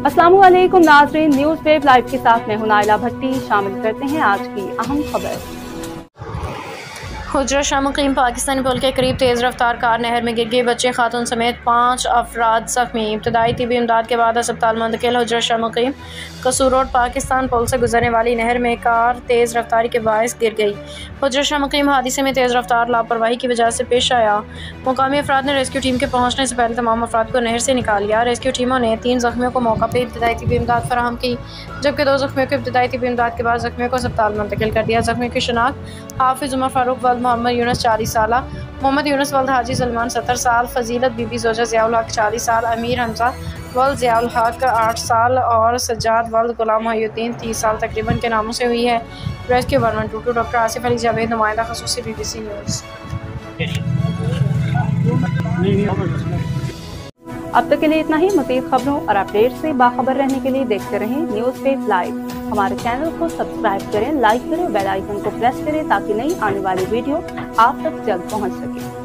अस्सलामु अलैकुम नाज़रीन, न्यूज़ वेव लाइव के साथ मैं हूं नाइला भट्टी। शामिल करते हैं आज की अहम खबर। हुजरा शाह मुकीम पाकिस्तानी पुल के करीब तेज़ रफ्तार कार नहर में गिर गई। बच्चे खातून समेत 5 अफराद जख्मी। इब्तदाई तिबी इमदाद के बाद अस्पताल मुंतकिल। हुजरा शाह मुकीम कसूर रोड पाकिस्तान पुल से गुजरने वाली नहर में कार तेज़ रफ्तारी के बायस गिर गई। हुजरा शाह मुकीम हादसे में तेज़ रफ्तार लापरवाही की वजह से पेश आया। मुकामी अफराद ने रेस्क्यू टीम के पहुंचने से पहले तमाम अफराद को नहर से निकाल लिया। रेस्क्यू टीमों ने 3 जख्मियों को मौका पर इब्तदाई तिबी इमदाद फराहम की, जबकि 2 जख्मियों को इब्तदाई तिबी इमदाद के बाद जख्मियों को अस्पताल मुंतकिल कर दिया। जख्मियों की शनाख्त हाफिज उमर फारूक वल्द मोहम्मद यूनुस 40 साल, मोहम्मद यूनुस वल्द हाजी सलमान 70 साल, फजीलत बीबी जोजा ज़ियाउल हक 40 साल, अमीर हमजा वल्द ज़ियाउल हक 8 साल और सज्जाद वल्द गुलाम मोहिउद्दीन 30 साल तकरीबन के नामों से हुई है। रेस्क्यू 1122 डॉक्टर आसिफ अली जावेद, नुमाइंदा ख़ुसूसी BBC न्यूज़। अब तक के लिए इतना ही। मज़ीद खबरों और अपडेट से बाखबर रहने के लिए देखते रहें न्यूज़ वेव लाइव। हमारे चैनल को सब्सक्राइब करें, लाइक करें, बेल आइकन को प्रेस करें ताकि नई आने वाली वीडियो आप तक जल्द पहुंच सके।